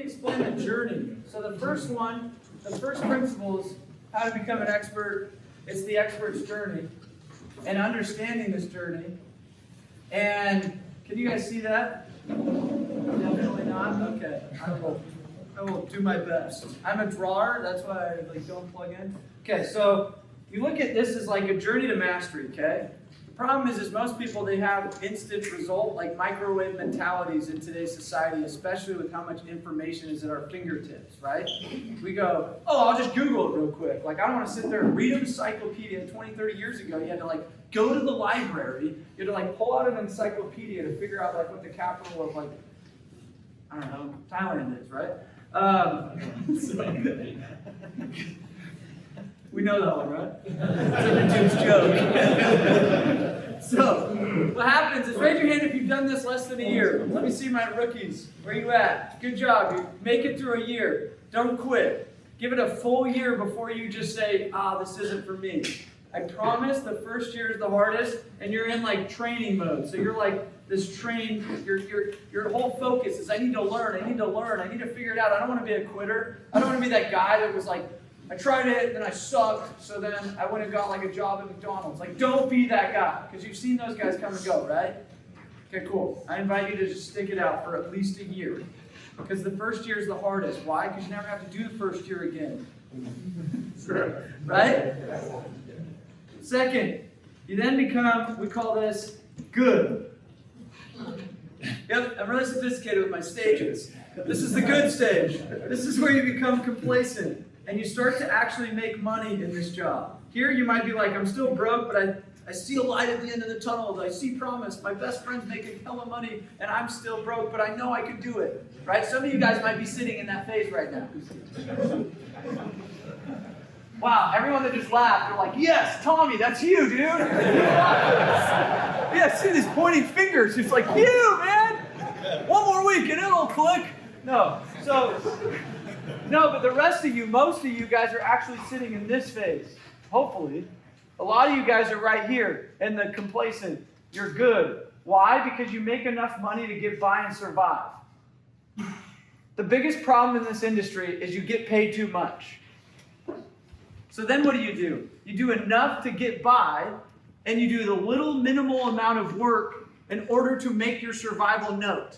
explain the journey. So the first principle is how to become an expert. It's the expert's journey and understanding this journey. And can you guys see that? Definitely not? Okay. I will do my best. I'm a drawer, that's why I don't plug in. Okay, so you look at this as like a journey to mastery, okay? The problem is most people, they have instant result, like microwave mentalities in today's society, especially with how much information is at our fingertips, right? We go, oh, I'll just Google it real quick. Like, I don't want to sit there and read an encyclopedia. 20, 30 years ago, you had to go to the library, you had to pull out an encyclopedia to figure out what the capital of I don't know, Thailand is, right? We know that one, right? It's a joke. So, what happens is, raise your hand if you've done this less than a year. Let me see my rookies. Where you at? Good job. You make it through a year. Don't quit. Give it a full year before you just say, this isn't for me. I promise the first year is the hardest, and you're in training mode. So you're this train, your whole focus is I need to learn, I need to figure it out. I don't want to be a quitter. I don't want to be that guy that was I tried it, then I sucked, so then I went and got a job at McDonald's. Don't be that guy, because you've seen those guys come and go, right? Okay, cool. I invite you to just stick it out for at least a year, because the first year is the hardest. Why? Because you never have to do the first year again. Right? Second, you then become, we call this good. Yep, I'm really sophisticated with my stages. This is the good stage. This is where you become complacent and you start to actually make money in this job. Here you might be I'm still broke, but I see a light at the end of the tunnel. I see promise. My best friend's making hella money and I'm still broke, but I know I can do it. Right? Some of you guys might be sitting in that phase right now. Wow, everyone that just laughed, they're yes, Tommy, that's you, dude. Yeah, I see these pointing fingers. It's you, man. One more week and it'll click. No, but the rest of you, most of you guys are actually sitting in this phase, hopefully. A lot of you guys are right here in the complacent. You're good. Why? Because you make enough money to get by and survive. The biggest problem in this industry is you get paid too much. So then what do? You do enough to get by, and you do the little minimal amount of work in order to make your survival note.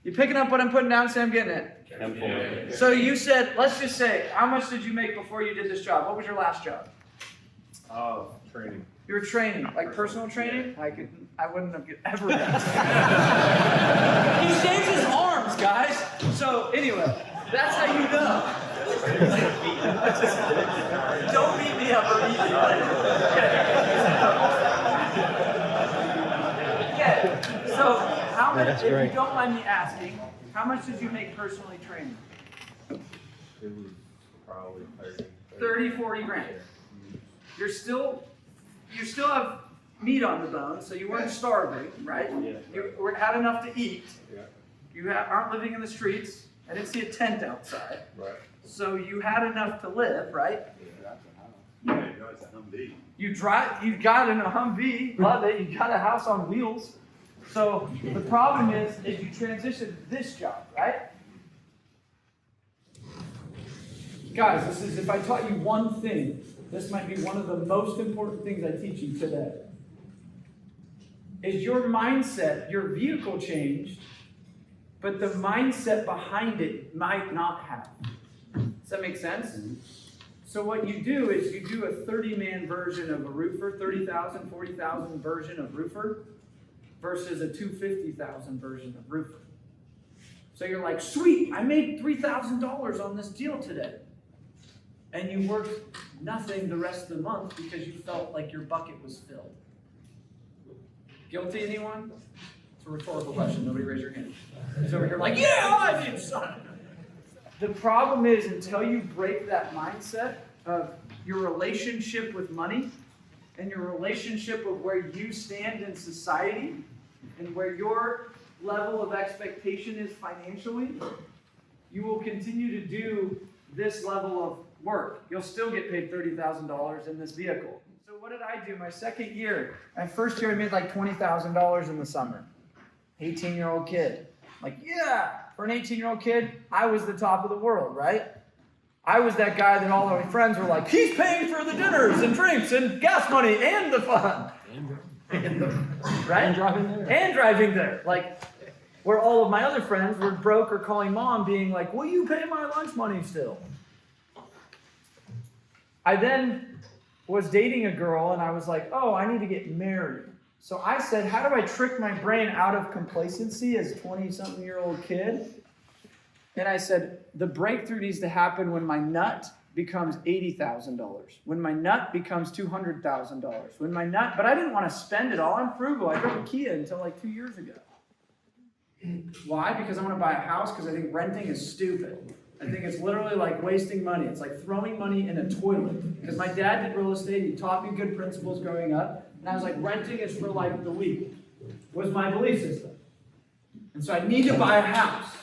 You picking up what I'm putting down? Say I'm getting it. So you said, let's just say, how much did you make before you did this job? What was your last job? Training. You were training, personal training? I wouldn't have ever done. He shaves his arms, guys. So anyway, that's how you know. Don't beat me up or easy. Okay. So how much, if you don't mind me asking, how much did you make personally training? It was probably 30, 40 grand. You still have meat on the bone, so you weren't starving, right? Yeah. You had enough to eat. Yeah. You aren't living in the streets. I didn't see a tent outside. Right. So you had enough to live, right? Yeah, it's a Humvee. You got in a Humvee, love it. You got a house on wheels. So the problem is you transitioned to this job, right? Guys, if I taught you one thing, this might be one of the most important things I teach you today. Is your mindset, your vehicle changed, but the mindset behind it might not have. Does that make sense? Mm-hmm. So what you do is you do a 30-man version of a roofer, 30,000, 40,000 version of roofer, versus a 250,000 version of roofer. So you're sweet, I made $3,000 on this deal today. And you worked nothing the rest of the month because you felt like your bucket was filled. Guilty, anyone? It's a rhetorical question. Nobody raise your hand. He's over here yeah, I did, son. The problem is until you break that mindset of your relationship with money and your relationship with where you stand in society and where your level of expectation is financially, you will continue to do this level of work. You'll still get paid $30,000 in this vehicle. So what did I do? My second year, my first year I made $20,000 in the summer. 18-year-old kid. For an 18-year-old kid, I was the top of the world, right? I was that guy that all my friends were like, he's paying for the dinners and drinks and gas money and the fun. Right? And driving there. And driving there. Like, where all of my other friends were broke or calling mom being like, will you pay my lunch money still? I then was dating a girl and I was like, oh, I need to get married. So I said, how do I trick my brain out of complacency as a 20-something-year-old kid? And I said, the breakthrough needs to happen when my nut becomes $80,000. When my nut becomes $200,000. When my nut, but I didn't want to spend it all. I'm frugal. I drove a Kia until like 2 years ago. Why? Because I want to buy a house because I think renting is stupid. I think it's literally like wasting money. It's like throwing money in a toilet. Because my dad did real estate. He taught me good principles growing up. And I was like, renting is for like the weak. Was my belief system. And so I need to buy a house.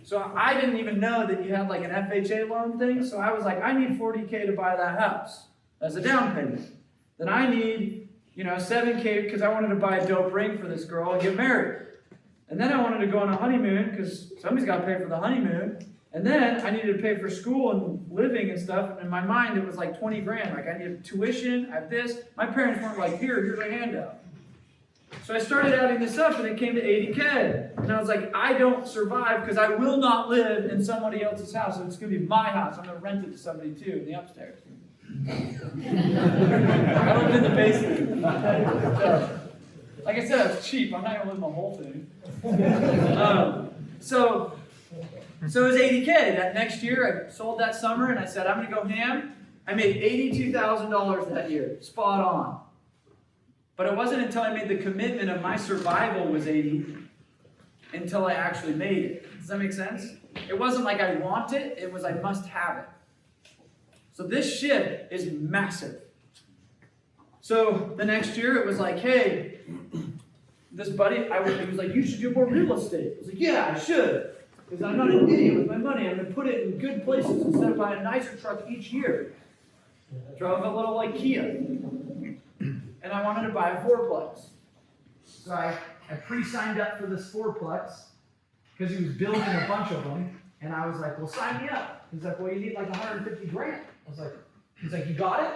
So I didn't even know that you had like an FHA loan thing. So I was like, I need $40K to buy that house as a down payment. Then I need, $7K because I wanted to buy a dope ring for this girl and get married. And then I wanted to go on a honeymoon because somebody's got to pay for the honeymoon. And then I needed to pay for school and living and stuff. And in my mind, it was like 20 grand. Like I needed tuition, I have this. My parents weren't like, here's a handout. So I started adding this up and it came to 80K. And I was like, I don't survive because I will not live in somebody else's house. So it's going to be my house. I'm going to rent it to somebody too in the upstairs. I lived in the basement. Like I said, I was cheap. I'm not going to live my whole thing. So it was 80K. That next year, I sold that summer, and I said, I'm going to go ham. I made $82,000 that year. Spot on. But it wasn't until I made the commitment of my survival was 80 until I actually made it. Does that make sense? It wasn't like I want it. It was I must have it. So this shift is massive. So the next year, it was like, hey, this buddy, he was like, you should do more real estate. I was like, yeah, I should. Because I'm not an idiot with my money. I'm going to put it in good places instead of buying a nicer truck each year. I drove a little like Kia. And I wanted to buy a fourplex. So I pre-signed up for this fourplex because he was building a bunch of them. And I was like, well, sign me up. He's like, well, you need like 150 grand. I was like, he's like, you got it?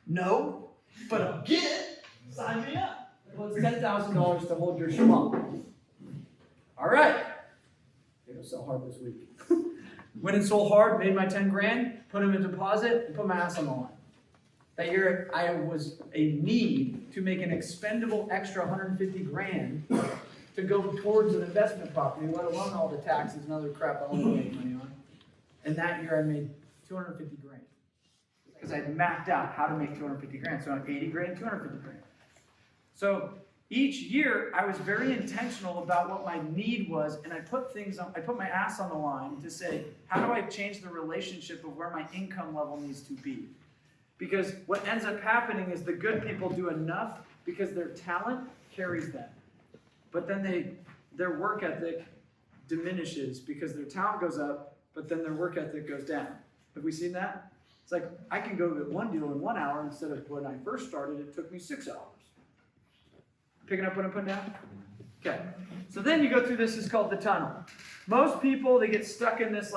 No, but I'll get it. Sign me up. Well, it's $10,000 to hold your schmuck. All right. It'll sell hard this week. Went and sold hard, made my 10 grand, put them in deposit, and put my ass on the line. That year, I was a need to make an expendable extra 150 grand to go towards an investment property, let alone all the taxes and other crap I want to make money on. And that year, I made 250 grand. Because I mapped out how to make 250 grand. So I'm 80 grand, 250 grand. So each year, I was very intentional about what my need was, and I put my ass on the line to say, how do I change the relationship of where my income level needs to be? Because what ends up happening is the good people do enough because their talent carries them. But then their work ethic diminishes because their talent goes up, but then their work ethic goes down. Have we seen that? It's like, I can go get one deal in 1 hour instead of when I first started, it took me 6 hours. Picking up what I'm putting down? Okay. So then you go through this, it's called the tunnel. Most people, they get stuck in this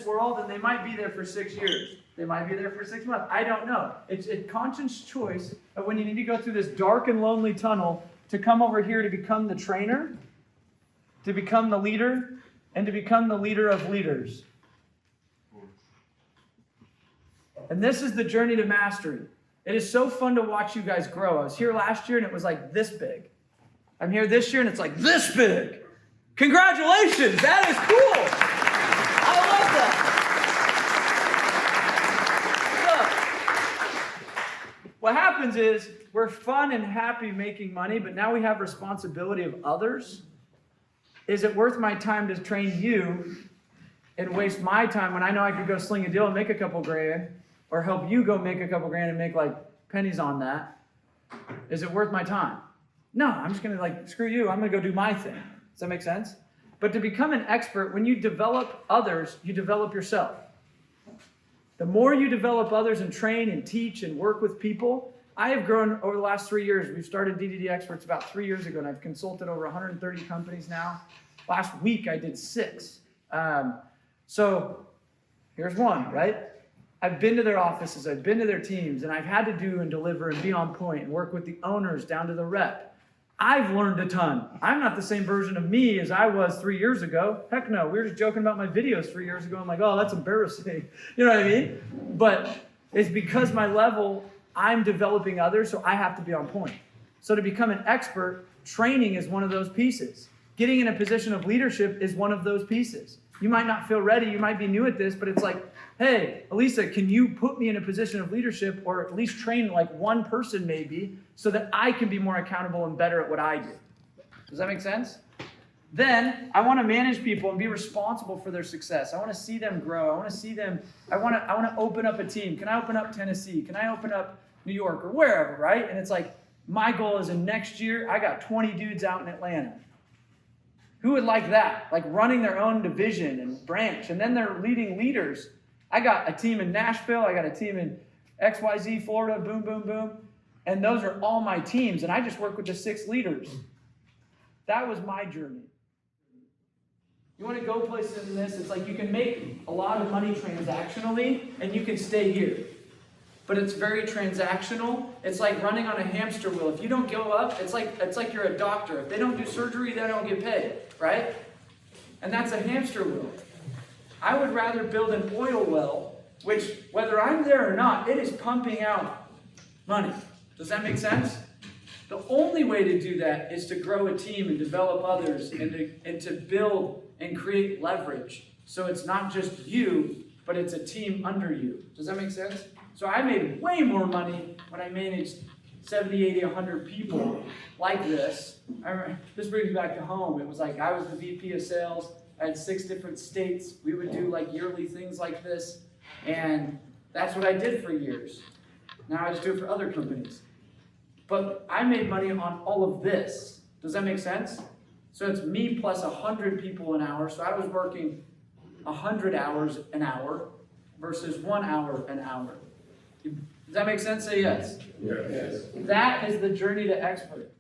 world, and they might be there for 6 years. They might be there for 6 months. I don't know. It's a conscious choice of when you need to go through this dark and lonely tunnel to come over here to become the trainer, to become the leader, and to become the leader of leaders. And this is the journey to mastery. It is so fun to watch you guys grow. I was here last year and it was like this big. I'm here this year and it's like this big. Congratulations! That is cool! I love that. Look, what happens is we're fun and happy making money, but now we have responsibility of others. Is it worth my time to train you and waste my time when I know I could go sling a deal and make a couple grand? Or help you go make a couple grand and make like pennies on that? Is it worth my time? No, I'm just going to screw you. I'm going to go do my thing. Does that make sense? But to become an expert, when you develop others, you develop yourself. The more you develop others and train and teach and work with people, I have grown over the last 3 years. We've started DDD Experts about 3 years ago, and I've consulted over 130 companies now. Last week I did 6. So here's one, right? I've been to their offices, I've been to their teams, and I've had to do and deliver and be on point and work with the owners down to the rep. I've learned a ton. I'm not the same version of me as I was 3 years ago. Heck no, we were just joking about my videos 3 years ago. I'm like, oh, that's embarrassing. You know what I mean? But it's because my level, I'm developing others, so I have to be on point. So to become an expert, training is one of those pieces. Getting in a position of leadership is one of those pieces. You might not feel ready, you might be new at this, but it's like, hey, Elisa, can you put me in a position of leadership or at least train like one person maybe so that I can be more accountable and better at what I do? Does that make sense? Then I want to manage people and be responsible for their success. I want to see them grow. I want to see them, I want to open up a team. Can I open up Tennessee? Can I open up New York or wherever, right? And it's like, my goal is in next year, I got 20 dudes out in Atlanta. Who would like that? Like running their own division and branch, and then they're leading leaders. I got a team in Nashville. I got a team in XYZ, Florida, boom, boom, boom. And those are all my teams, and I just work with the 6 leaders. That was my journey. You want to go places in this, it's like you can make a lot of money transactionally, and you can stay here. But it's very transactional. It's like running on a hamster wheel. If you don't go up, it's like you're a doctor. If they don't do surgery, they don't get paid, right? And that's a hamster wheel. I would rather build an oil well, which, whether I'm there or not, it is pumping out money. Does that make sense? The only way to do that is to grow a team and develop others and to build and create leverage. So it's not just you, but it's a team under you. Does that make sense? So I made way more money when I managed 70, 80, 100 people like this. This brings me back to home. It was like I was the VP of sales. I had 6 different states. We would do like yearly things like this. And that's what I did for years. Now I just do it for other companies. But I made money on all of this. Does that make sense? So it's me plus 100 people an hour. So I was working 100 hours an hour versus 1 hour an hour. Does that make sense? Say yes. Yes. That is the journey to expert.